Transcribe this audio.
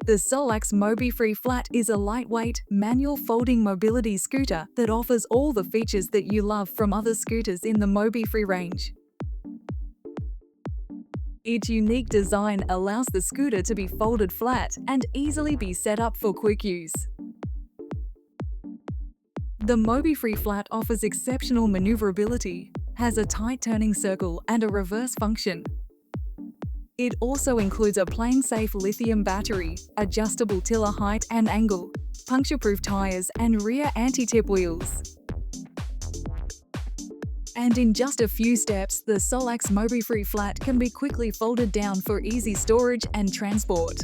The Solax MobiFree Flat is a lightweight, manual folding mobility scooter that offers all the features that you love from other scooters in the MobiFree range. Its unique design allows the scooter to be folded flat and easily be set up for quick use. The MobiFree Flat offers exceptional maneuverability, has a tight turning circle and a reverse function. It also includes a plane-safe lithium battery, adjustable tiller height and angle, puncture-proof tyres and rear anti-tip wheels. And in just a few steps, the Solax MobiFree Flat can be quickly folded down for easy storage and transport.